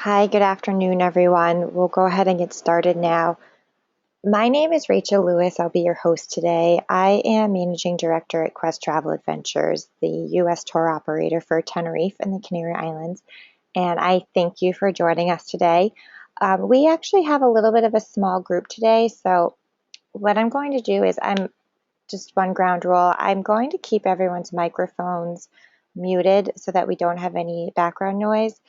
Hi, good afternoon, everyone. We'll go ahead and get started now. My name is Rachel Lewis. I'll be your host today. I am Managing Director at Quest Travel Adventures, the U.S. tour operator for Tenerife and the Canary Islands, and I thank you for joining us today. We actually have a little bit of a small group today, so what I'm going to do is I'm just one ground rule. I'm going to keep everyone's microphones muted so that we don't have any background noise.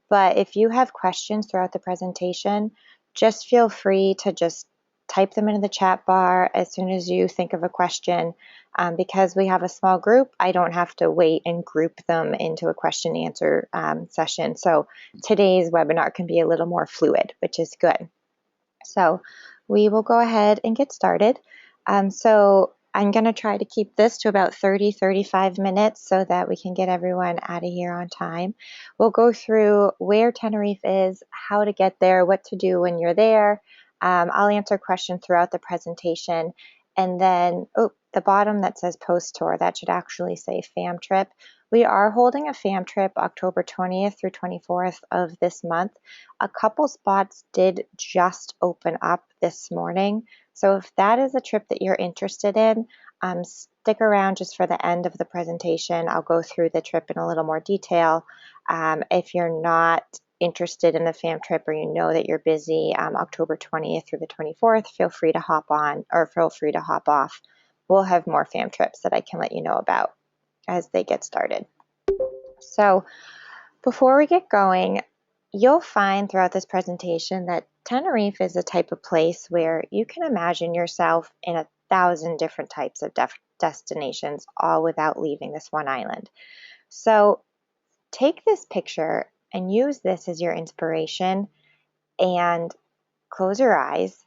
But if you have questions throughout the presentation, just feel free to just type them into the chat bar as soon as you think of a question. Because we have a small group, I don't have to wait and group them into a question and answer session. So today's webinar can be a little more fluid, which is good. So we will go ahead and get started. So I'm going to try to keep this to about 30-35 minutes so that we can get everyone out of here on time. We'll go through where Tenerife is, how to get there, what to do when you're there. I'll answer questions throughout the presentation. And then, the bottom that says post tour, that should actually say fam trip. We are holding a fam trip October 20th through 24th of this month. A couple spots did just open up this morning. So if that is a trip that you're interested in, stick around just for the end of the presentation. I'll go through the trip in a little more detail. If you're not interested in the fam trip or you know that you're busy October 20th through the 24th, feel free to hop on or feel free to hop off. We'll have more fam trips that I can let you know about as they get started. So before we get going, you'll find throughout this presentation that Tenerife is a type of place where you can imagine yourself in 1,000 different types of destinations, all without leaving this one island. So take this picture and use this as your inspiration and close your eyes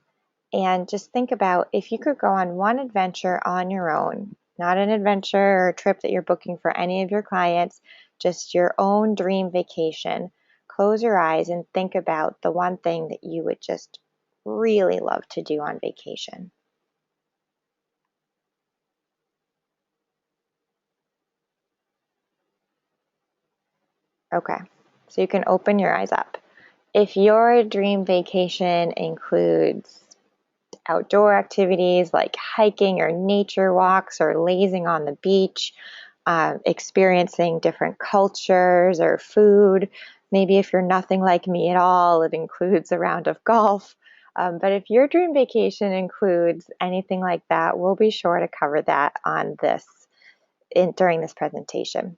and just think about if you could go on one adventure on your own, not an adventure or a trip that you're booking for any of your clients, just your own dream vacation. Close your eyes and think about the one thing that you would just really love to do on vacation. Okay, so you can open your eyes up. If your dream vacation includes outdoor activities like hiking or nature walks or lazing on the beach, experiencing different cultures or food. Maybe if you're nothing like me at all, it includes a round of golf. But if your dream vacation includes anything like that, we'll be sure to cover that on during this presentation.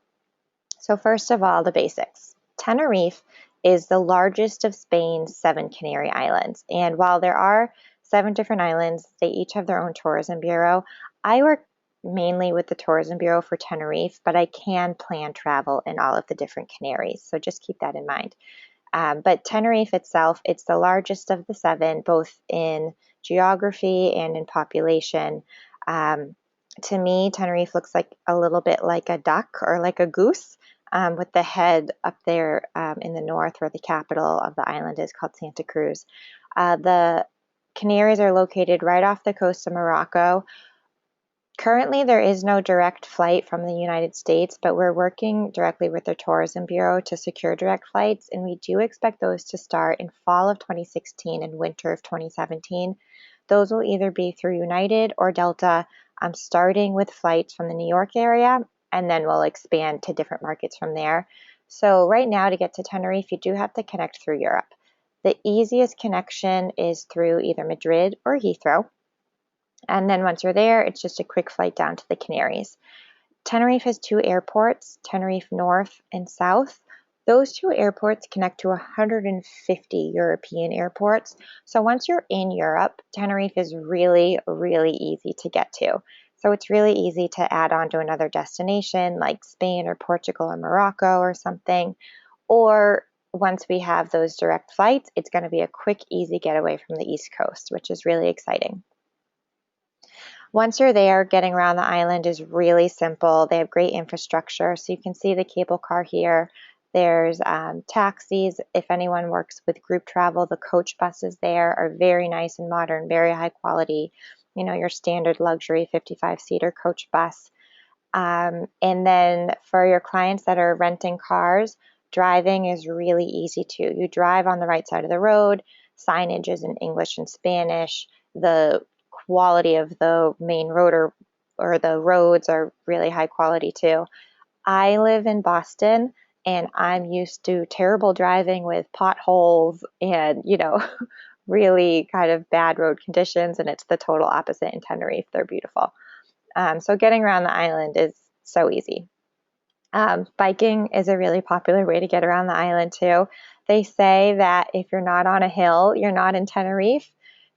So first of all, the basics. Tenerife is the largest of Spain's 7 Canary Islands. And while there are 7 different islands, they each have their own tourism bureau. I work mainly with the tourism bureau for Tenerife, but I can plan travel in all of the different Canaries. So just keep that in mind. But Tenerife itself, it's the largest of the 7, both in geography and in population. To me, Tenerife looks like a little bit like a duck or like a goose. With the head up there in the north where the capital of the island is called Santa Cruz. The Canaries are located right off the coast of Morocco. Currently, there is no direct flight from the United States, but we're working directly with their tourism bureau to secure direct flights, and we do expect those to start in fall of 2016 and winter of 2017. Those will either be through United or Delta, starting with flights from the New York area, and then we'll expand to different markets from there. So right now, to get to Tenerife, you do have to connect through Europe. The easiest connection is through either Madrid or Heathrow. And then once you're there, it's just a quick flight down to the Canaries. Tenerife has 2 airports, Tenerife North and South. Those 2 airports connect to 150 European airports. So once you're in Europe, Tenerife is really, really easy to get to. So it's really easy to add on to another destination like Spain or Portugal or Morocco or something. Or once we have those direct flights, it's going to be a quick, easy getaway from the East Coast, which is really exciting. Once you're there, getting around the island is really simple. They have great infrastructure. So you can see the cable car here. There's taxis. If anyone works with group travel, the coach buses there are very nice and modern, very high quality. You know, your standard luxury 55-seater coach bus. And then for your clients that are renting cars, Driving is really easy too. You drive on the right side of the road, signage is in English and Spanish. The quality of the main road or the roads are really high quality too. I live in Boston and I'm used to terrible driving with potholes and, really kind of bad road conditions, and it's the total opposite in Tenerife. They're beautiful. So getting around the island is so easy. Biking is a really popular way to get around the island too. They say that if you're not on a hill, you're not in Tenerife.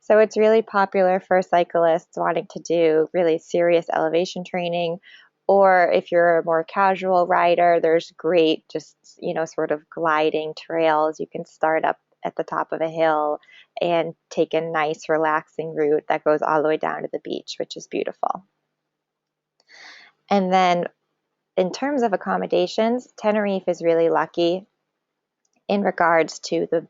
So it's really popular for cyclists wanting to do really serious elevation training. Or if you're a more casual rider, there's great just, sort of gliding trails. You can start up at the top of a hill and take a nice relaxing route that goes all the way down to the beach, which is beautiful. And then in terms of accommodations, Tenerife is really lucky in regards to the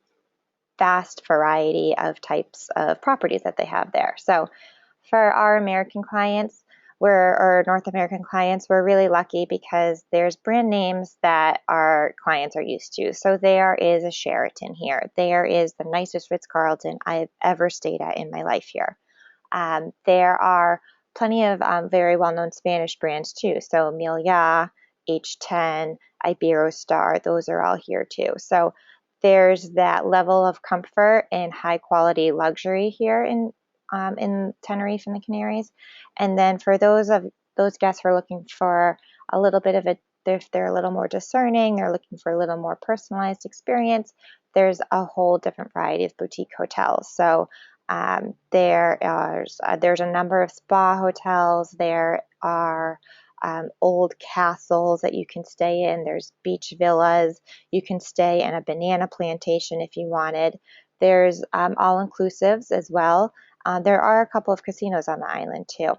vast variety of types of properties that they have there. So for our American clients, or North American clients, we're really lucky because there's brand names that our clients are used to. So there is a Sheraton here. There is the nicest Ritz-Carlton I've ever stayed at in my life here. There are plenty of very well-known Spanish brands too. So Meliá, H10, Iberostar, those are all here too. So there's that level of comfort and high quality luxury here in Tenerife and the Canaries. And then for those guests who are looking for a little bit of if they're a little more discerning, they're looking for a little more personalized experience, there's a whole different variety of boutique hotels. So there's a number of spa hotels. There are old castles that you can stay in. There's beach villas. You can stay in a banana plantation if you wanted. There's all-inclusives as well. There are a couple of casinos on the island too.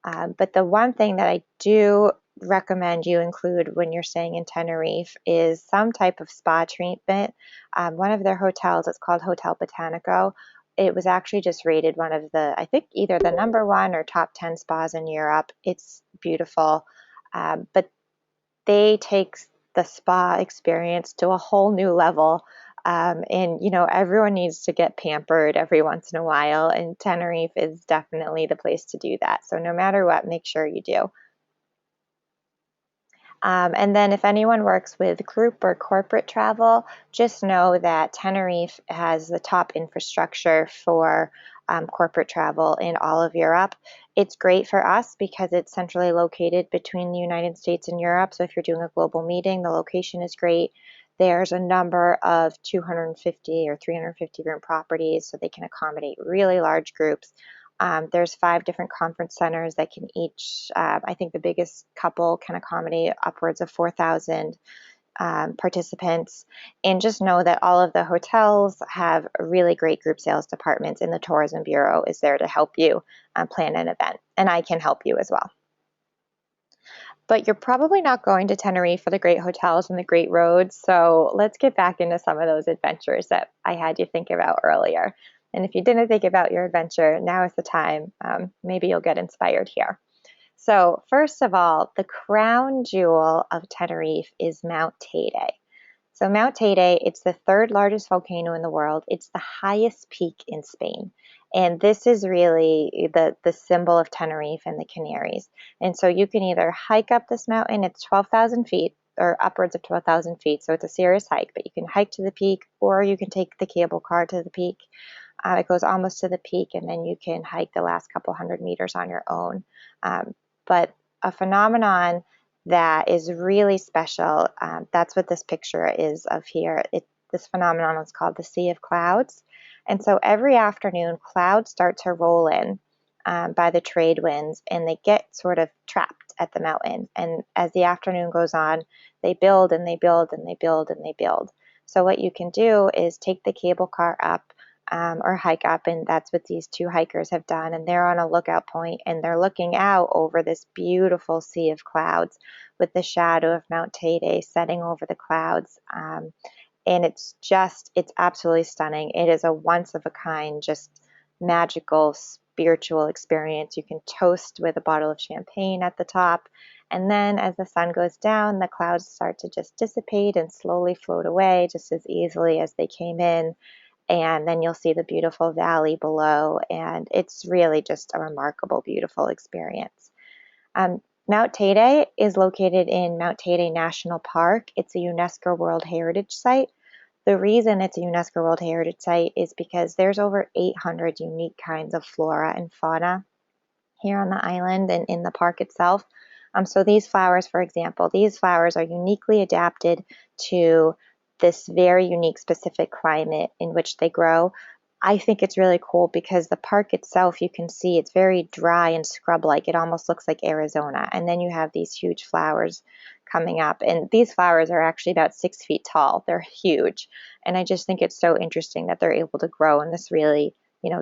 But the one thing that I do recommend you include when you're staying in Tenerife is some type of spa treatment. One of their hotels, it's called Hotel Botanico. It was actually just rated one of I think either the number one or top 10 spas in Europe. It's beautiful. But they take the spa experience to a whole new level. And everyone needs to get pampered every once in a while, and Tenerife is definitely the place to do that. So no matter what, make sure you do. And then if anyone works with group or corporate travel, just know that Tenerife has the top infrastructure for corporate travel in all of Europe. It's great for us because it's centrally located between the United States and Europe. So if you're doing a global meeting, the location is great. There's a number of 250 or 350 room properties, so they can accommodate really large groups. There's 5 different conference centers that can each, I think the biggest couple can accommodate upwards of 4,000 participants. And just know that all of the hotels have really great group sales departments, and the tourism bureau is there to help you plan an event. And I can help you as well. But you're probably not going to Tenerife for the great hotels and the great roads. So let's get back into some of those adventures that I had you think about earlier. And if you didn't think about your adventure, now is the time. Maybe you'll get inspired here. So first of all, the crown jewel of Tenerife is Mount Teide. So Mount Teide, it's the 3rd largest volcano in the world. It's the highest peak in Spain. And this is really the symbol of Tenerife and the Canaries. And so you can either hike up this mountain, it's 12,000 feet or upwards of 12,000 feet. So it's a serious hike, but you can hike to the peak, or you can take the cable car to the peak. It goes almost to the peak, and then you can hike the last couple hundred meters on your own. But a phenomenon that is really special, that's what this picture is of here. This phenomenon is called the Sea of Clouds. And so every afternoon, clouds start to roll in by the trade winds, and they get sort of trapped at the mountain. And as the afternoon goes on, they build and they build and they build and they build. So what you can do is take the cable car up or hike up, and that's what these 2 hikers have done. And they're on a lookout point, and they're looking out over this beautiful sea of clouds with the shadow of Mount Teide setting over the clouds. And it's absolutely stunning. It is a once of a kind, just magical spiritual experience. You can toast with a bottle of champagne at the top. And then as the sun goes down, the clouds start to just dissipate and slowly float away just as easily as they came in. And then you'll see the beautiful valley below. And it's really just a remarkable, beautiful experience. Mount Teide is located in Mount Teide National Park. It's a UNESCO World Heritage Site. The reason it's a UNESCO World Heritage Site is because there's over 800 unique kinds of flora and fauna here on the island and in the park itself. So these flowers, for example, these flowers are uniquely adapted to this very unique specific climate in which they grow. I think it's really cool because the park itself, you can see it's very dry and scrub-like. It almost looks like Arizona. And then you have these huge flowers coming up. And these flowers are actually about 6 feet tall. They're huge. And I just think it's so interesting that they're able to grow in this really,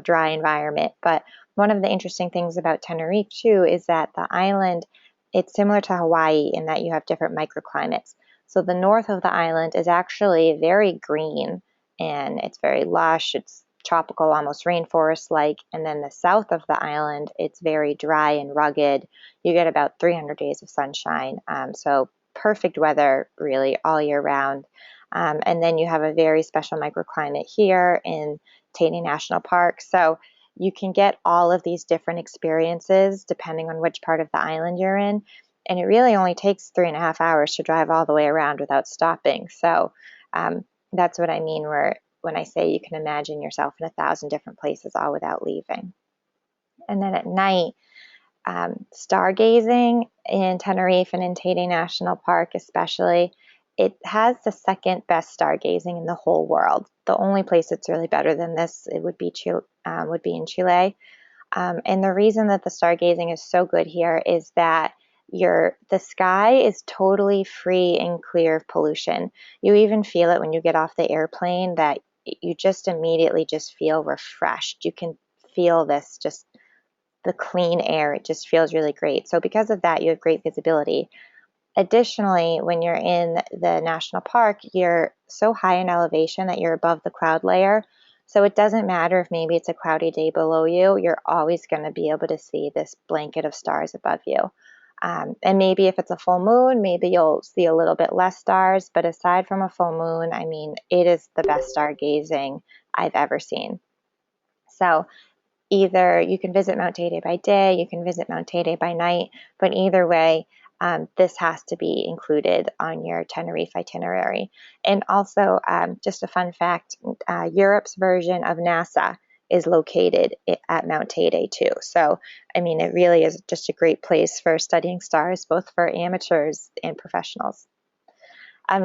dry environment. But one of the interesting things about Tenerife, too, is that the island, it's similar to Hawaii in that you have different microclimates. So the north of the island is actually very green and it's very lush. It's tropical, almost rainforest-like. And then the south of the island, it's very dry and rugged. You get about 300 days of sunshine. So perfect weather really all year round. And then you have a very special microclimate here in Teide National Park. So you can get all of these different experiences depending on which part of the island you're in. And it really only takes 3.5 hours to drive all the way around without stopping. So that's what I mean when I say you can imagine yourself in 1,000 different places all without leaving. And then at night, stargazing in Tenerife and in Teide National Park especially, it has the second best stargazing in the whole world. The only place that's really better than this, it would be in Chile. And the reason that the stargazing is so good here is that the sky is totally free and clear of pollution. You even feel it when you get off the airplane that you just immediately just feel refreshed. You can feel this, just the clean air. It just feels really great. So because of that, you have great visibility. Additionally, when you're in the national park, you're so high in elevation that you're above the cloud layer. So it doesn't matter if maybe it's a cloudy day below you, you're always going to be able to see this blanket of stars above you. And maybe if it's a full moon, maybe you'll see a little bit less stars. But aside from a full moon, I mean, it is the best stargazing I've ever seen. So either you can visit Mount Teide by day, you can visit Mount Teide by night, but either way, this has to be included on your Tenerife itinerary. And also, just a fun fact, Europe's version of NASA is located at Mount Teide too. So, I mean, it really is just a great place for studying stars, both for amateurs and professionals.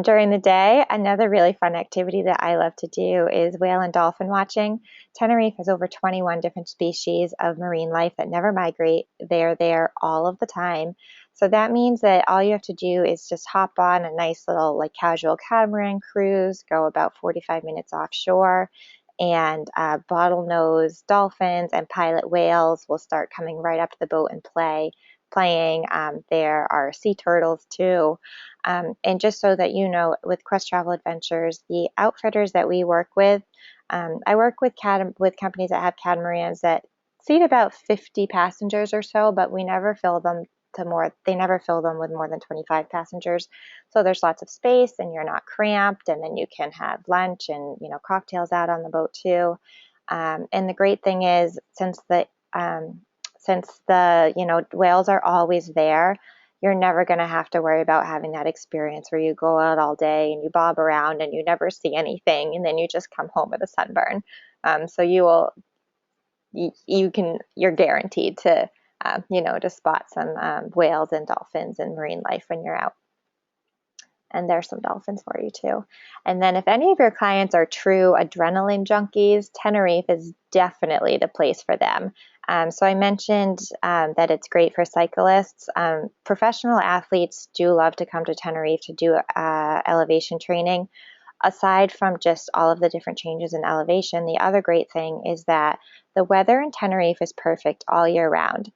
During the day, another really fun activity that I love to do is whale and dolphin watching. Tenerife has over 21 different species of marine life that never migrate. They're there all of the time. So that means that all you have to do is just hop on a nice little casual catamaran cruise, go about 45 minutes offshore, and bottlenose dolphins and pilot whales will start coming right up to the boat and playing. There are sea turtles too. And just so that you know, with Quest Travel Adventures, the outfitters that we work with, I work with companies that have catamarans that seat about 50 passengers or so, but we never fill them they never fill them with more than 25 passengers. So there's lots of space and you're not cramped, and then you can have lunch and, cocktails out on the boat too. And the great thing is, since the whales are always there, you're never going to have to worry about having that experience where you go out all day and you bob around and you never see anything and then you just come home with a sunburn. So you're guaranteed to to spot some whales and dolphins and marine life when you're out. And there's some dolphins for you too. And then if any of your clients are true adrenaline junkies, Tenerife is definitely the place for them. So I mentioned that it's great for cyclists. Professional athletes do love to come to Tenerife to do elevation training. Aside from just all of the different changes in elevation, the other great thing is that the weather in Tenerife is perfect all year round.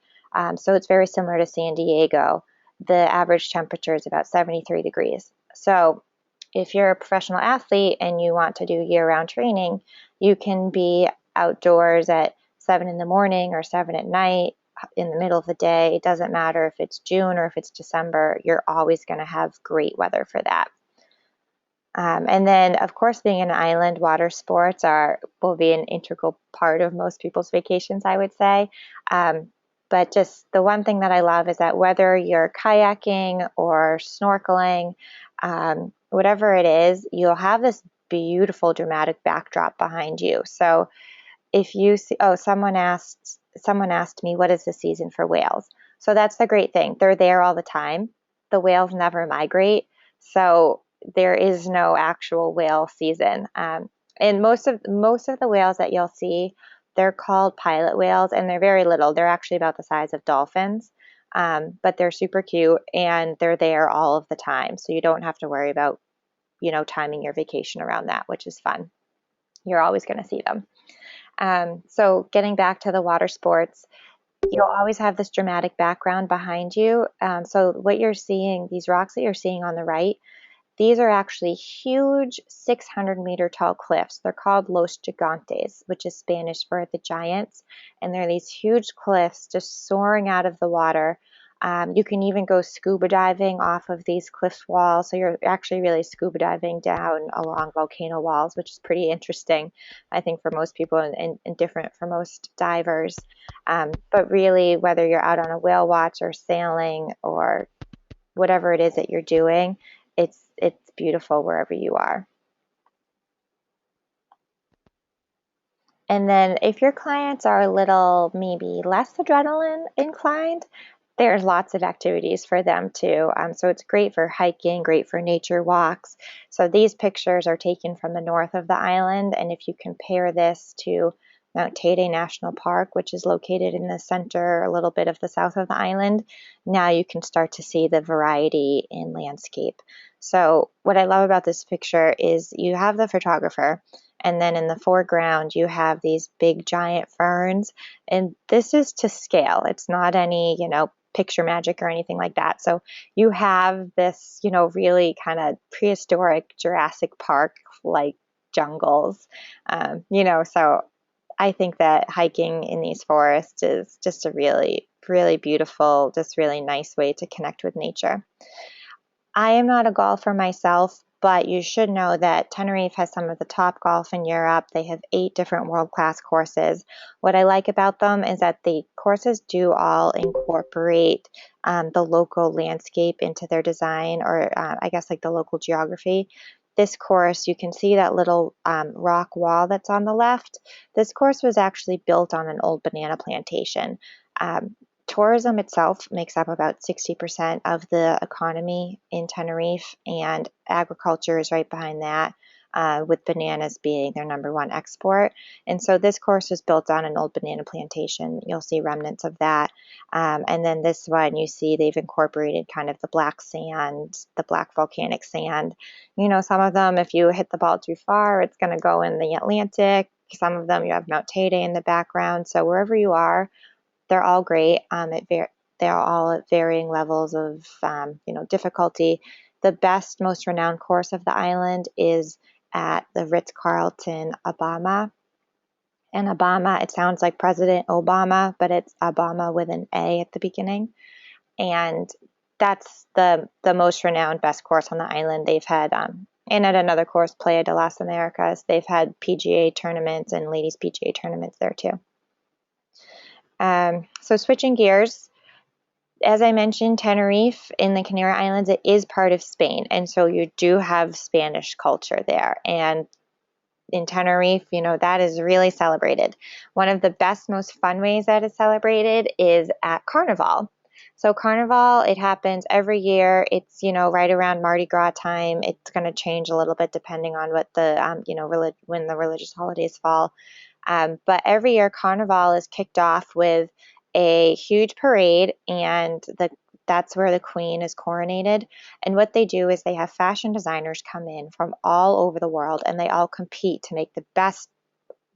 So it's very similar to San Diego. The average temperature is about 73 degrees. So if you're a professional athlete and you want to do year-round training, you can be outdoors at 7 in the morning or 7 at night, in the middle of the day. It doesn't matter if it's June or if it's December, you're always going to have great weather for that. And then, of course, being an island, water sports will be an integral part of most people's vacations, I would say. But just the one thing that I love is that whether you're kayaking or snorkeling, whatever it is, you'll have this beautiful dramatic backdrop behind you. So if you see, oh, someone asked me, what is the season for whales? So that's the great thing. They're there all the time. The whales never migrate. So there is no actual whale season. And most of the whales that you'll see, they're called pilot whales, and they're very little. They're actually about the size of dolphins, but they're super cute, and they're there all of the time. So you don't have to worry about, timing your vacation around that, which is fun. You're always going to see them. So getting back to the water sports, you'll always have this dramatic background behind you. So what you're seeing, these rocks that you're seeing on the right, these are actually huge 600-meter tall cliffs. They're called Los Gigantes, which is Spanish for the giants. And they're these huge cliffs just soaring out of the water. You can even go scuba diving off of these cliff walls. So you're actually really scuba diving down along volcano walls, which is pretty interesting, I think, for most people and different for most divers. But really, whether you're out on a whale watch or sailing or whatever it is that you're doing, it's beautiful wherever you are. And then if your clients are a little maybe less adrenaline inclined, there's lots of activities for them too. So it's great for hiking, great for nature walks. So these pictures are taken from the north of the island, and if you compare this to Mount Teide National Park, which is located in the center, a little bit of the south of the island, now you can start to see the variety in landscape. So what I love about this picture is you have the photographer, and then in the foreground you have these big giant ferns, and this is to scale. It's not any, picture magic or anything like that. So you have this, really kind of prehistoric Jurassic Park like jungles, so I think that hiking in these forests is just a really, really beautiful, just really nice way to connect with nature. I am not a golfer myself, but you should know that Tenerife has some of the top golf in Europe. They have 8 different world-class courses. What I like about them is that the courses do all incorporate the local landscape into their design, or I guess like the local geography. This course, you can see that little rock wall that's on the left. This course was actually built on an old banana plantation. Tourism itself makes up about 60% of the economy in Tenerife, and agriculture is right behind that, with bananas being their #1 export. And so this course was built on an old banana plantation. You'll see remnants of that. And then this one, you see they've incorporated kind of the black sand, the black volcanic sand. Some of them, if you hit the ball too far, it's going to go in the Atlantic. Some of them, you have Mount Teide in the background. So wherever you are, they're all great. They're all at varying levels of, difficulty. The best, most renowned course of the island is at the Ritz-Carlton Abama. And Abama, it sounds like President Obama, but it's Abama with an A at the beginning. And that's the most renowned, best course on the island. They've had, and at another course, Playa de las Americas, they've had PGA tournaments and ladies PGA tournaments there too. So switching gears, as I mentioned, Tenerife in the Canary Islands, it is part of Spain. And so you do have Spanish culture there. And in Tenerife, that is really celebrated. One of the best, most fun ways that is celebrated is at Carnival. So Carnival, it happens every year. It's, right around Mardi Gras time. It's going to change a little bit depending on what the, when the religious holidays fall. But every year, Carnival is kicked off with a huge parade, and that's where the queen is coronated. And what they do is they have fashion designers come in from all over the world, and they all compete to make the best,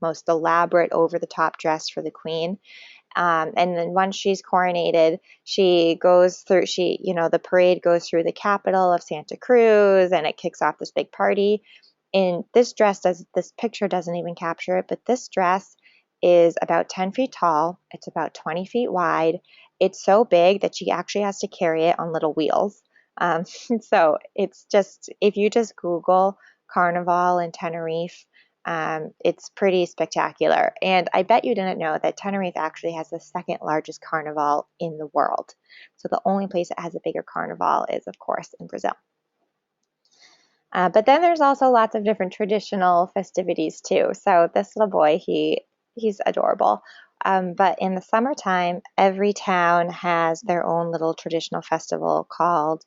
most elaborate, over-the-top dress for the queen. And then once she's coronated, she goes through, the parade goes through the capital of Santa Cruz, and it kicks off this big party. And this picture doesn't even capture it, but this dress is about 10 feet tall. It's about 20 feet wide. It's so big that she actually has to carry it on little wheels. So it's just, if you just Google Carnival in Tenerife, it's pretty spectacular. And I bet you didn't know that Tenerife actually has the second largest carnival in the world. So the only place that has a bigger carnival is, of course, in Brazil. But then there's also lots of different traditional festivities too. So this little boy, he's adorable. But in the summertime, every town has their own little traditional festival called,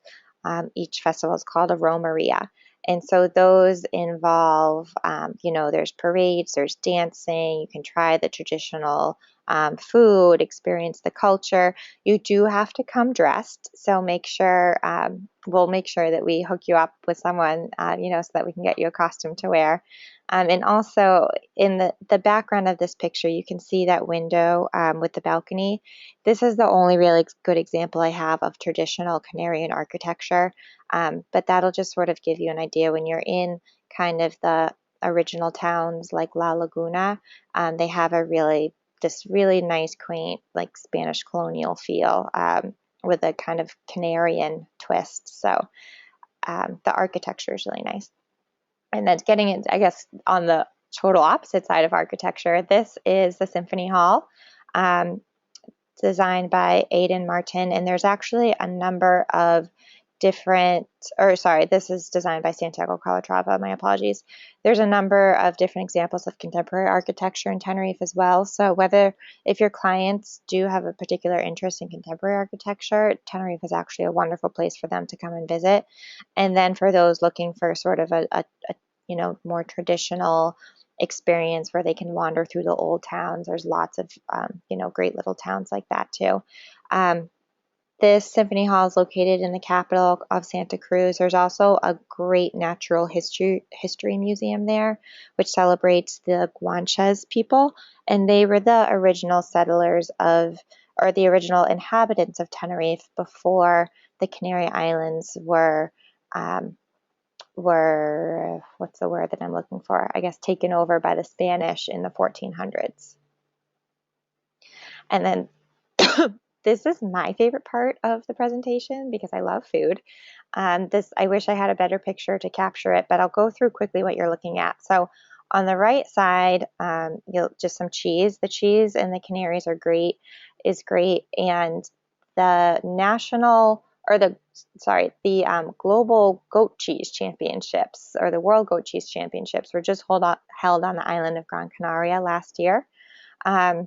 each festival is called a Romeria. And so those involve, there's parades, there's dancing, you can try the traditional food, experience the culture. You do have to come dressed, so make sure, we'll make sure that we hook you up with someone, so that we can get you a costume to wear. And also in the background of this picture, you can see that window with the balcony. This is the only really good example I have of traditional Canarian architecture, but that'll just sort of give you an idea when you're in kind of the original towns like La Laguna. They have this really nice, quaint, like Spanish colonial feel, with a kind of Canarian twist. So the architecture is really nice. And then getting into, I guess, on the total opposite side of architecture, this is the Symphony Hall, designed by Aidan Martin. And there's actually a number of this is designed by Santiago Calatrava, my apologies. There's a number of different examples of contemporary architecture in Tenerife as well. So if your clients do have a particular interest in contemporary architecture, Tenerife is actually a wonderful place for them to come and visit. And then for those looking for sort of a more traditional experience where they can wander through the old towns, there's lots of, great little towns like that too. This Symphony Hall is located in the capital of Santa Cruz. There's also a great natural history museum there, which celebrates the Guanches people, and they were the original the original inhabitants of Tenerife before the Canary Islands were what's the word that I'm looking for? I guess taken over by the Spanish in the 1400s. And then this is my favorite part of the presentation because I love food. I wish I had a better picture to capture it, but I'll go through quickly what you're looking at. So on the right side, just some cheese. The cheese in the Canaries is great, and the Global Goat Cheese Championships, or the World Goat Cheese Championships, were just held on the island of Gran Canaria last year.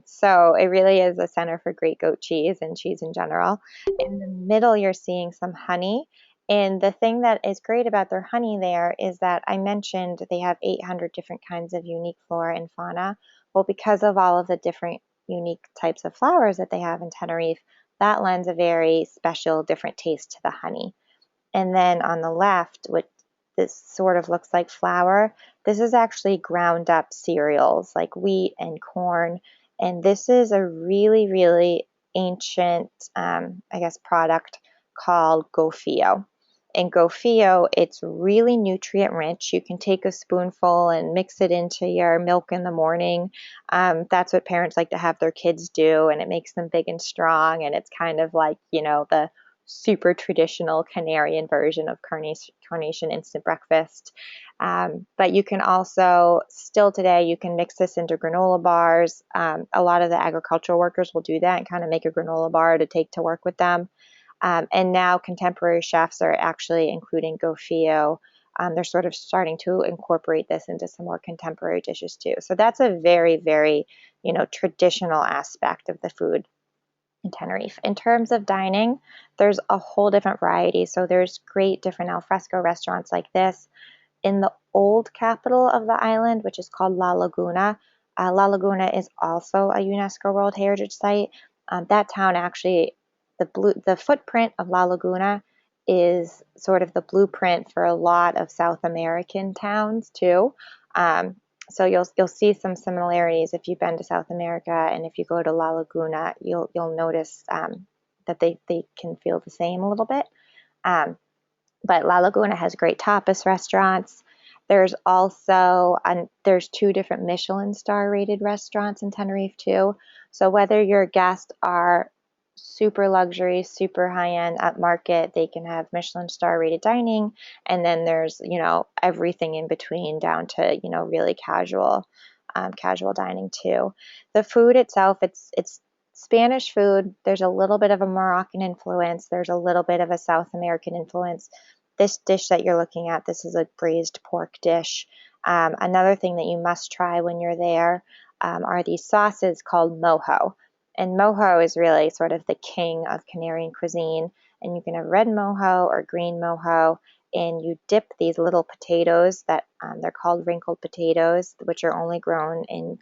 So it really is a center for great goat cheese and cheese in general. In the middle, you're seeing some honey. And the thing that is great about their honey there is that I mentioned they have 800 different kinds of unique flora and fauna. Well, because of all of the different unique types of flowers that they have in Tenerife, that lends a very special, different taste to the honey. And then on the left, which this sort of looks like flour, this is actually ground up cereals like wheat and corn. And this is a really, really ancient, product called gofio. And gofio, it's really nutrient rich. You can take a spoonful and mix it into your milk in the morning. That's what parents like to have their kids do, and it makes them big and strong. And it's kind of like, the super traditional Canarian version of carnation instant breakfast. But you can also, still today, you can mix this into granola bars. A lot of the agricultural workers will do that and kind of make a granola bar to take to work with them. And now contemporary chefs are actually including gofio. They're sort of starting to incorporate this into some more contemporary dishes too. So that's a very, very, traditional aspect of the food in Tenerife. In terms of dining, there's a whole different variety. So there's great different alfresco restaurants like this. In the old capital of the island, which is called La Laguna. La Laguna is also a UNESCO World Heritage Site. That town actually, the footprint of La Laguna is sort of the blueprint for a lot of South American towns too. So you'll see some similarities if you've been to South America, and if you go to La Laguna, you'll notice that they can feel the same a little bit. But La Laguna has great tapas restaurants. There's also there's 2 different Michelin star rated restaurants in Tenerife too. So whether your guests are super luxury, super high end upmarket, they can have Michelin star rated dining, and then there's, everything in between down to, really casual dining too. The food itself, it's Spanish food. There's a little bit of a Moroccan influence. There's a little bit of a South American influence. This dish that you're looking at, this is a braised pork dish. Another thing that you must try when you're there are these sauces called mojo. And mojo is really sort of the king of Canarian cuisine. And you can have red mojo or green mojo, and you dip these little potatoes that they're called wrinkled potatoes, which are only grown in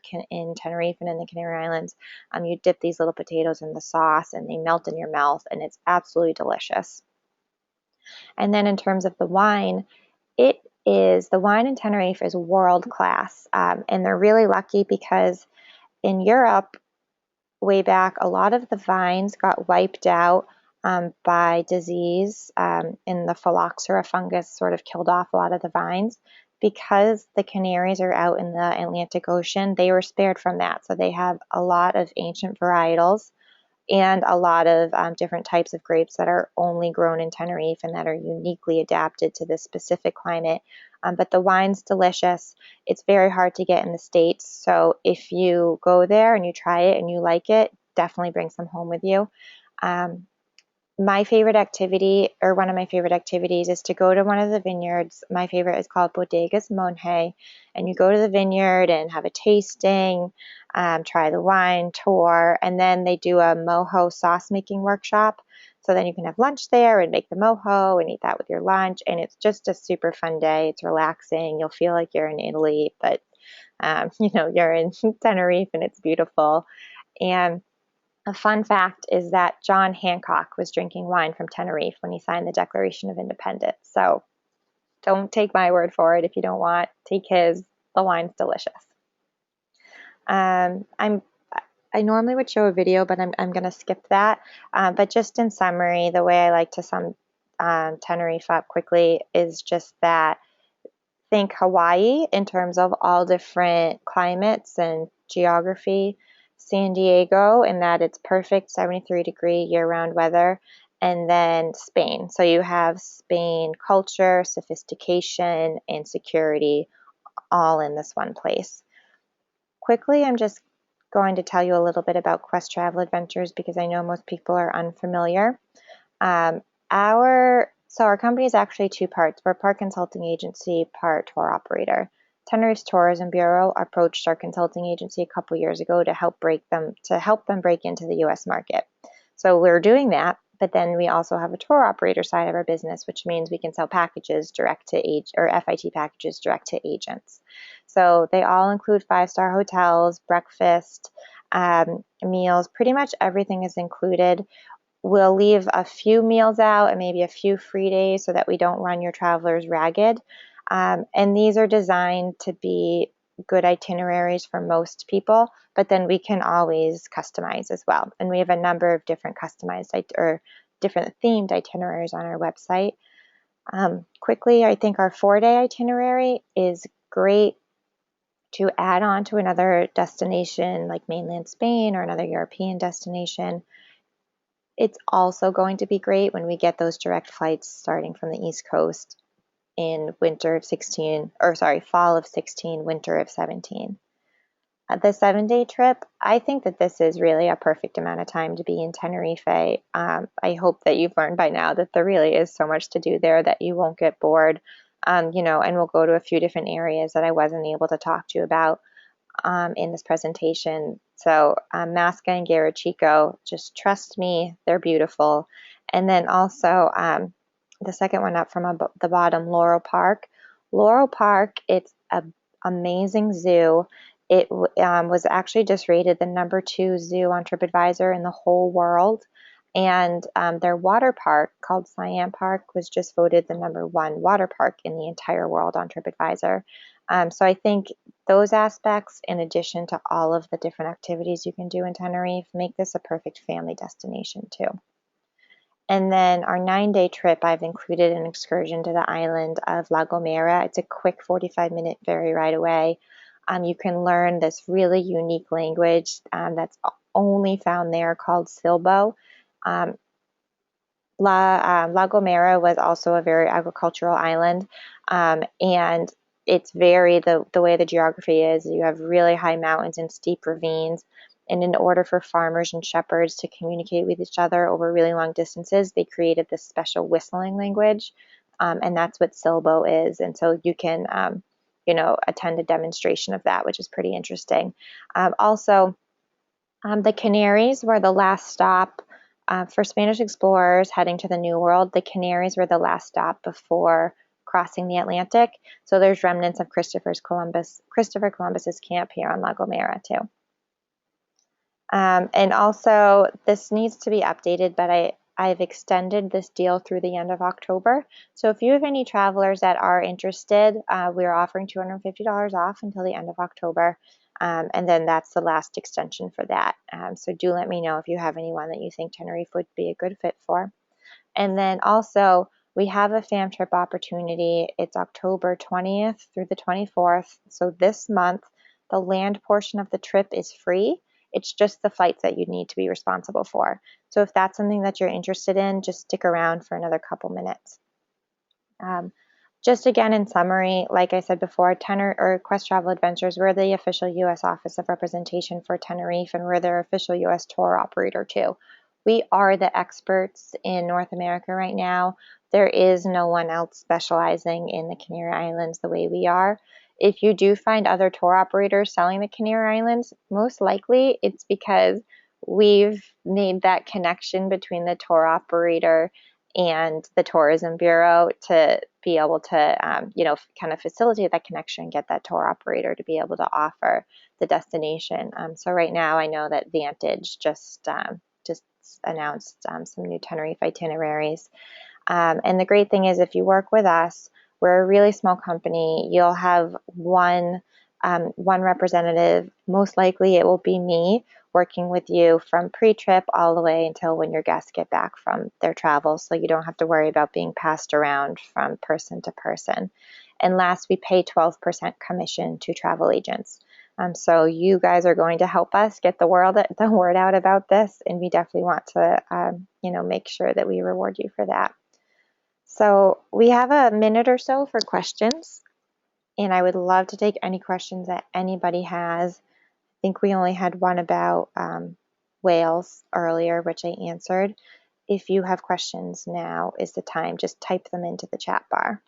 Tenerife and in the Canary Islands. You dip these little potatoes in the sauce, and they melt in your mouth, and it's absolutely delicious. And then in terms of the wine, the wine in Tenerife is world class, and they're really lucky because in Europe, way back, a lot of the vines got wiped out by disease, and the phylloxera fungus sort of killed off a lot of the vines. Because the Canaries are out in the Atlantic Ocean, they were spared from that. So they have a lot of ancient varietals and a lot of different types of grapes that are only grown in Tenerife and that are uniquely adapted to this specific climate. But the wine's delicious. It's very hard to get in the States. So if you go there and you try it and you like it, definitely bring some home with you. My favorite activity, or one of my favorite activities, is to go to one of the vineyards. My favorite is called Bodegas Monje, and you go to the vineyard and have a tasting, try the wine, tour, and then they do a mojo sauce making workshop. So then you can have lunch there and make the mojo and eat that with your lunch, and it's just a super fun day. It's relaxing. You'll feel like you're in Italy, but you're in Tenerife and it's beautiful. And a fun fact is that John Hancock was drinking wine from Tenerife when he signed the Declaration of Independence. So don't take my word for it if you don't want. Take his. The wine's delicious. I normally would show a video, but I'm going to skip that. But just in summary, the way I like to sum Tenerife up quickly is just that think Hawaii in terms of all different climates and geography. San Diego in that it's perfect 73-degree year-round weather, and then Spain. So you have Spain culture, sophistication, and security all in this one place. Quickly, I'm just going to tell you a little bit about Quest Travel Adventures because I know most people are unfamiliar. Our company is actually 2 parts. We're part consulting agency, part tour operator. Tenerife's Tourism Bureau approached our consulting agency a couple years ago to help them break into the U.S. market. So we're doing that, but then we also have a tour operator side of our business, which means we can sell packages direct to FIT packages direct to agents. So they all include 5-star hotels, breakfast, meals. Pretty much everything is included. We'll leave a few meals out and maybe a few free days so that we don't run your travelers ragged. And these are designed to be good itineraries for most people, but then we can always customize as well. And we have a number of different customized or different themed itineraries on our website. Quickly, I think our 4-day itinerary is great to add on to another destination like mainland Spain or another European destination. It's also going to be great when we get those direct flights starting from the East Coast in fall of 16, winter of 17. The 7-day trip, I think that this is really a perfect amount of time to be in Tenerife. I hope that you've learned by now that there really is so much to do there that you won't get bored. And we'll go to a few different areas that I wasn't able to talk to you about in this presentation. So Masca and Guerra Chico, just trust me, they're beautiful. And then also the second one up from the bottom, Laurel Park. Laurel Park, it's an amazing zoo. It was actually just rated the #2 zoo on TripAdvisor in the whole world. And their water park called Siam Park was just voted the #1 water park in the entire world on TripAdvisor. So I think those aspects, in addition to all of the different activities you can do in Tenerife, make this a perfect family destination too. And then our 9-day trip, I've included an excursion to the island of La Gomera. It's a quick 45-minute ferry ride away. You can learn this really unique language that's only found there called Silbo. Um, La Gomera was also a very agricultural island, and it's the way the geography is. You have really high mountains and steep ravines, and in order for farmers and shepherds to communicate with each other over really long distances, they created this special whistling language, and that's what Silbo is. And so you can, attend a demonstration of that, which is pretty interesting. Also, the Canaries were the last stop for Spanish explorers heading to the New World. The Canaries were the last stop before crossing the Atlantic. So there's remnants of Christopher Columbus's camp here on La Gomera too. And also, this needs to be updated, but I've extended this deal through the end of October. So if you have any travelers that are interested, we're offering $250 off until the end of October. And then that's the last extension for that. So do let me know if you have anyone that you think Tenerife would be a good fit for. And then also, we have a fam trip opportunity. It's October 20th through the 24th. So this month, the land portion of the trip is free. It's just the flights that you need to be responsible for. So if that's something that you're interested in, just stick around for another couple minutes. Just again, in summary, like I said before, Quest Travel Adventures, we're the official U.S. Office of Representation for Tenerife, and we're their official U.S. tour operator too. We are the experts in North America right now. There is no one else specializing in the Canary Islands the way we are. If you do find other tour operators selling the Canary Islands, most likely it's because we've made that connection between the tour operator and the tourism bureau to be able to, kind of facilitate that connection and get that tour operator to be able to offer the destination. So right now, I know that Vantage just announced some new Tenerife itineraries. And the great thing is, if you work with us, we're a really small company. You'll have one representative. Most likely, it will be me working with you from pre-trip all the way until when your guests get back from their travels, so you don't have to worry about being passed around from person to person. And last, we pay 12% commission to travel agents. So you guys are going to help us get the word out about this, and we definitely want to, make sure that we reward you for that. So we have a minute or so for questions, and I would love to take any questions that anybody has. I think we only had one about whales earlier, which I answered. If you have questions, now is the time. Just type them into the chat bar.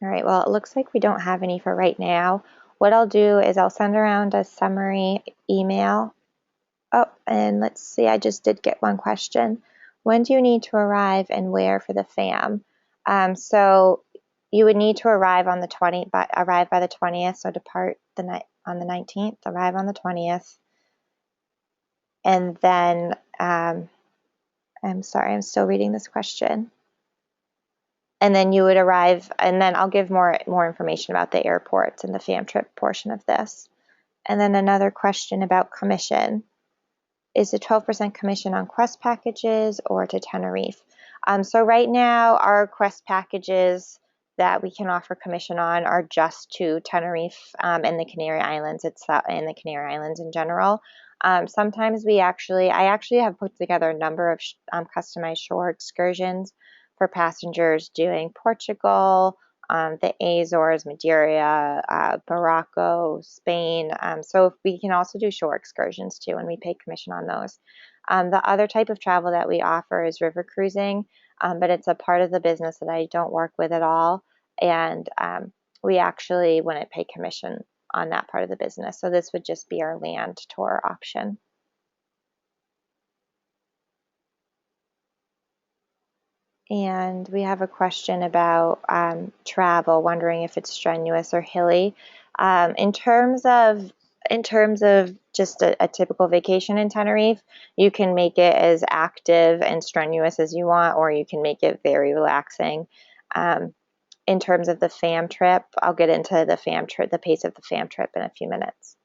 All right, well, it looks like we don't have any for right now. What I'll do is I'll send around a summary email. Oh, and let's see, I just did get one question. When do you need to arrive and where for the FAM? So you would need to arrive on the arrive by the 20th, so depart on the 19th, arrive on the 20th. And then, I'm sorry, I'm still reading this question. And then you would arrive, and then I'll give more information about the airports and the FAM trip portion of this. And then another question about commission. Is the 12% commission on Quest packages or to Tenerife? So right now, our Quest packages that we can offer commission on are just to Tenerife and the Canary Islands and the Canary Islands in general. Sometimes I actually have put together a number of customized shore excursions for passengers doing Portugal, the Azores, Madeira, Morocco, Spain. So we can also do shore excursions too, and we pay commission on those. The other type of travel that we offer is river cruising, but it's a part of the business that I don't work with at all. And we actually wouldn't pay commission on that part of the business. So this would just be our land tour option. And we have a question about travel, wondering if it's strenuous or hilly. In terms of just a typical vacation in Tenerife, you can make it as active and strenuous as you want, or you can make it very relaxing. in terms of the fam trip, I'll get into the fam trip, the pace of the fam trip in a few minutes.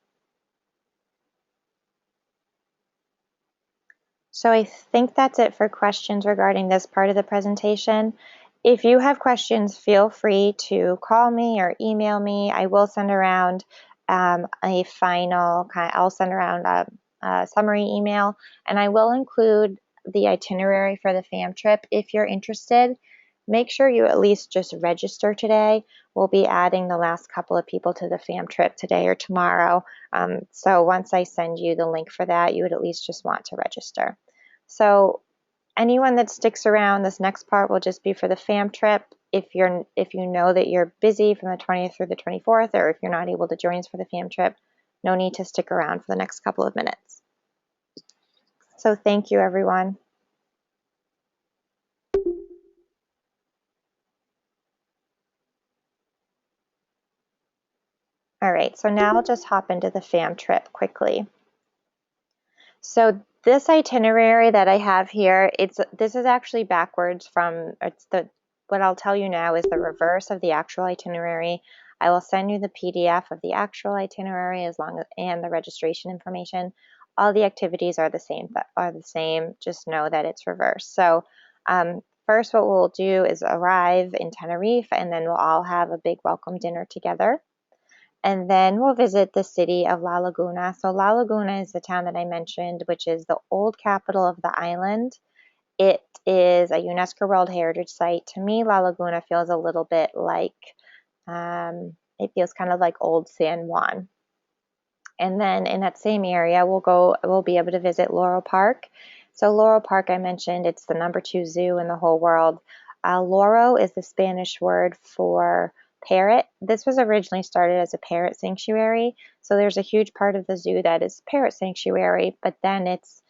So I think that's it for questions regarding this part of the presentation. If you have questions, feel free to call me or email me. I will send around I'll send around a summary email, and I will include the itinerary for the fam trip if you're interested. Make sure you at least just register today. We'll be adding the last couple of people to the fam trip today or tomorrow. So once I send you the link for that, you would at least just want to register. So anyone that sticks around, this next part will just be for the fam trip. If you know that you're busy from the 20th through the 24th, or if you're not able to join us for the fam trip, no need to stick around for the next couple of minutes. So thank you, everyone. All right, so now I'll just hop into the fam trip quickly. So this itinerary that I have here, this is actually backwards from, what I'll tell you now is the reverse of the actual itinerary. I will send you the PDF of the actual itinerary and the registration information. All the activities are the same, just know that it's reversed. So first what we'll do is arrive in Tenerife, and then we'll all have a big welcome dinner together. And then we'll visit the city of La Laguna. So La Laguna is the town that I mentioned, which is the old capital of the island. It is a UNESCO World Heritage Site. To me, La Laguna feels a little bit like, it feels kind of like old San Juan. And then in that same area, we'll be able to visit Laurel Park. So Laurel Park, I mentioned, it's the #2 zoo in the whole world. Loro is the Spanish word for parrot. This was originally started as a parrot sanctuary. So there's a huge part of the zoo that is parrot sanctuary, but then it's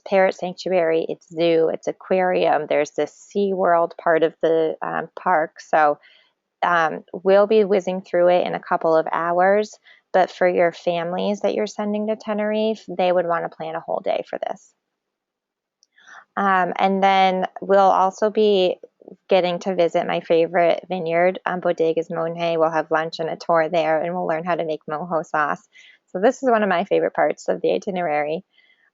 parrot sanctuary, it's zoo, it's aquarium. There's this Sea World part of the park. So we'll be whizzing through it in a couple of hours, but for your families that you're sending to Tenerife, they would want to plan a whole day for this. And then we'll also be getting to visit my favorite vineyard, Bodegas Monje. We'll have lunch and a tour there, and we'll learn how to make mojo sauce. So this is one of my favorite parts of the itinerary.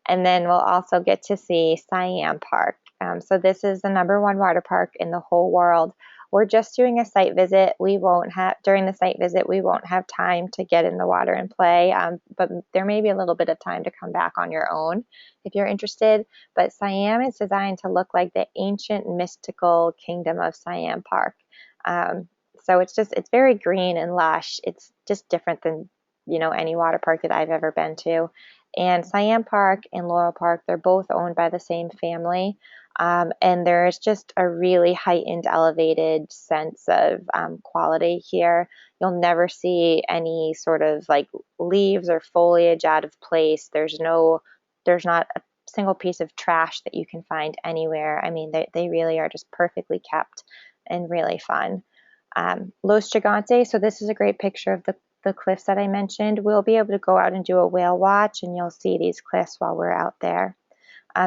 And then we'll also get to see Siam Park. So this is the #1 water park in the whole world. We're just doing a site visit. During the site visit, we won't have time to get in the water and play, but there may be a little bit of time to come back on your own if you're interested. But Siam is designed to look like the ancient mystical kingdom of Siam Park. So it's very green and lush. It's just different than, any water park that I've ever been to. And Siam Park and Laurel Park, they're both owned by the same family. And there's just a really heightened, elevated sense of quality here. You'll never see any sort of like leaves or foliage out of place. There's not a single piece of trash that you can find anywhere. I mean, they really are just perfectly kept and really fun. Los Gigantes, so this is a great picture of the cliffs that I mentioned. We'll be able to go out and do a whale watch, and you'll see these cliffs while we're out there.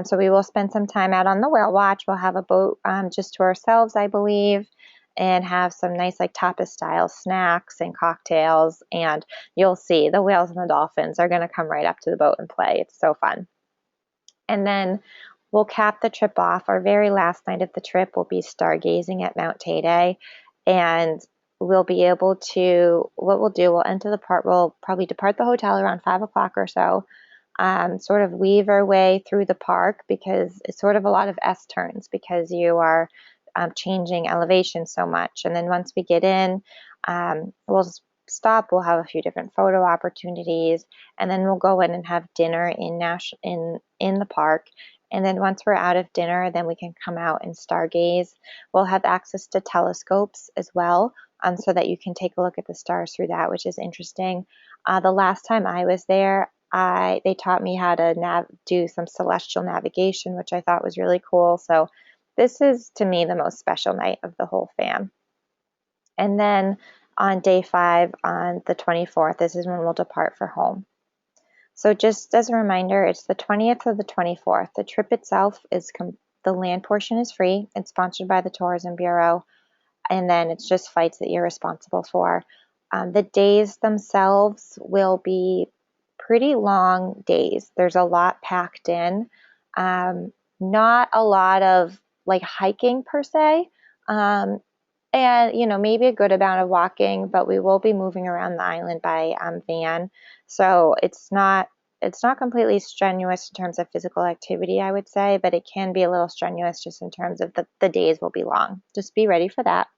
So we will spend some time out on the whale watch. We'll have a boat just to ourselves, I believe, and have some nice like tapas style snacks and cocktails. And you'll see the whales and the dolphins are going to come right up to the boat and play. It's so fun. And then we'll cap the trip off. Our very last night of the trip will be stargazing at Mount Teide. And we'll be able to, what we'll do, we'll probably depart the hotel around 5 o'clock or so. Sort of weave our way through the park, because it's sort of a lot of S-turns because you are changing elevation so much. And then once we get in, we'll stop. We'll have a few different photo opportunities, and then we'll go in and have dinner in the park. And then once we're out of dinner, then we can come out and stargaze. We'll have access to telescopes as well, so that you can take a look at the stars through that, which is interesting. The last time I was there, they taught me how to do some celestial navigation, which I thought was really cool. So this is, to me, the most special night of the whole fam. And then on day 5, on the 24th, this is when we'll depart for home. So just as a reminder, it's the 20th or the 24th. The trip itself the land portion is free. It's sponsored by the Tourism Bureau. and then it's just flights that you're responsible for. The days themselves will be pretty long days. There's a lot packed in. Not a lot of like hiking per se. And maybe a good amount of walking, but we will be moving around the island by van, so it's not completely strenuous in terms of physical activity, I would say, but it can be a little strenuous just in terms of the days will be long. Just be ready for that.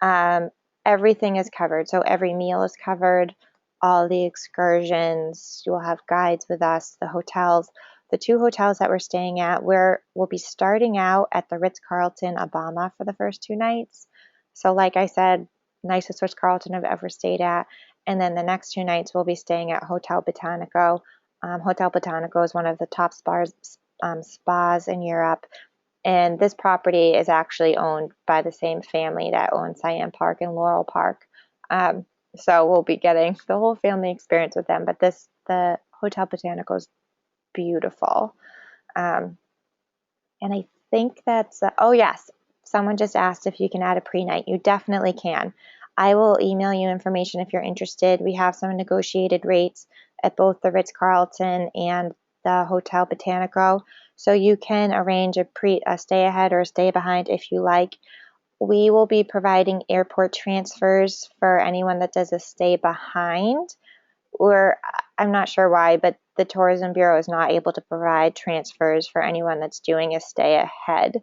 Um, Everything is covered, so every meal is covered, all the excursions, you'll have guides with us, the hotels. The two hotels that we're staying at, we'll be starting out at the Ritz-Carlton Abama for the first 2 nights. So like I said, nicest Ritz-Carlton I've ever stayed at. And then the next 2 nights we'll be staying at Hotel Botanico. Hotel Botanico is one of the top spas in Europe. And this property is actually owned by the same family that owns Siam Park and Laurel Park. Um, so we'll be getting the whole family experience with them. But the Hotel Botanico is beautiful. Um, and I think that's, oh yes, someone just asked if you can add a pre-night. You definitely can. I will email you information if you're interested. We have some negotiated rates at both the Ritz-Carlton and the Hotel Botanico. So you can arrange a stay ahead or a stay behind if you like. We will be providing airport transfers for anyone that does a stay behind. Or I'm not sure why, but the Tourism Bureau is not able to provide transfers for anyone that's doing a stay ahead.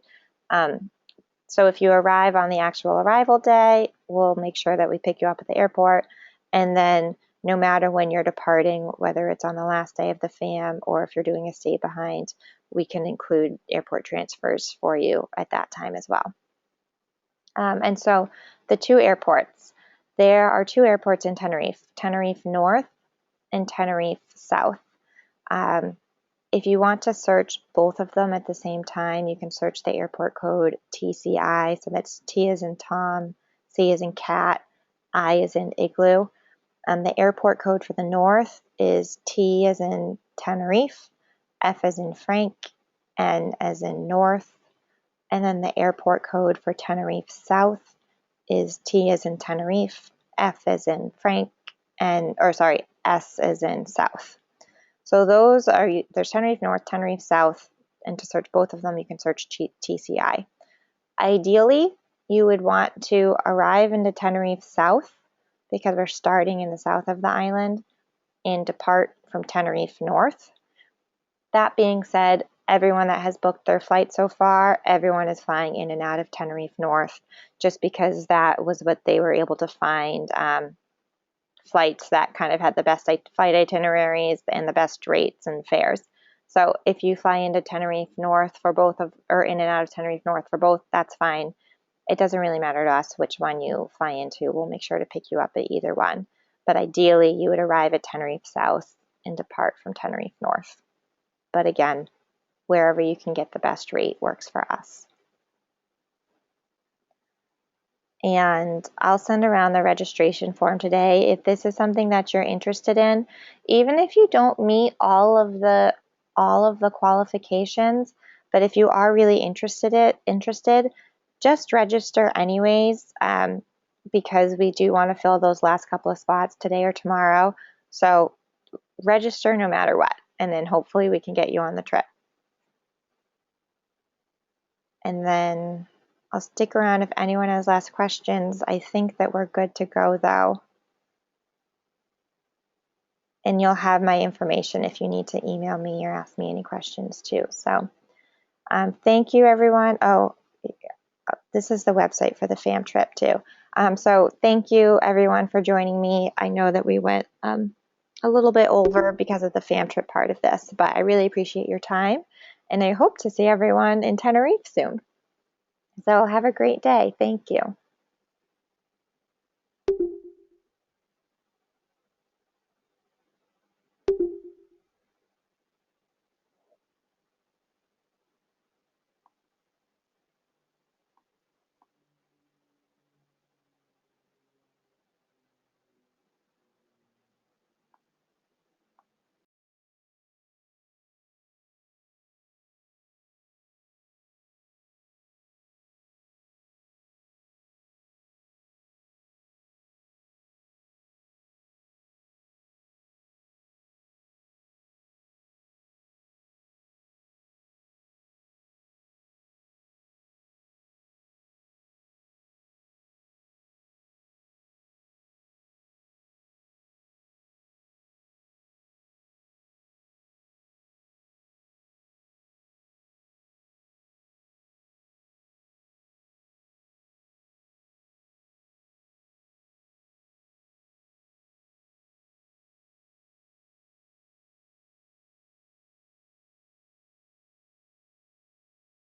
So if you arrive on the actual arrival day, we'll make sure that we pick you up at the airport. And then no matter when you're departing, whether it's on the last day of the FAM or if you're doing a stay behind, we can include airport transfers for you at that time as well. And so the two airports, there are two airports in Tenerife, Tenerife North and Tenerife South. If you want to search both of them at the same time, you can search the airport code TCI. So that's T as in Tom, C as in cat, I as in igloo. The airport code for the north is T as in Tenerife, F as in Frank, N as in north. And then the airport code for Tenerife South is T as in Tenerife, F as in Frank, S as in south. So there's Tenerife North, Tenerife South, and to search both of them, you can search TCI. Ideally, you would want to arrive into Tenerife South because we're starting in the south of the island and depart from Tenerife North. That being said, everyone that has booked their flight so far, everyone is flying in and out of Tenerife North just because that was what they were able to find. Flights that kind of had the best flight itineraries and the best rates and fares. So if you fly into Tenerife North or in and out of Tenerife North for both, that's fine. It doesn't really matter to us which one you fly into. We'll make sure to pick you up at either one. But ideally, you would arrive at Tenerife South and depart from Tenerife North. But again, wherever you can get the best rate works for us. And I'll send around the registration form today if this is something that you're interested in. Even if you don't meet all of the qualifications, but if you are really interested, just register anyways, because we do want to fill those last couple of spots today or tomorrow. So register no matter what, and then hopefully we can get you on the trip. And then I'll stick around if anyone has last questions. I think that we're good to go though. And you'll have my information if you need to email me or ask me any questions too. So thank you everyone. Oh, this is the website for the FAM trip too. So thank you everyone for joining me. I know that we went a little bit over because of the FAM trip part of this, but I really appreciate your time and I hope to see everyone in Tenerife soon. So have a great day. Thank you.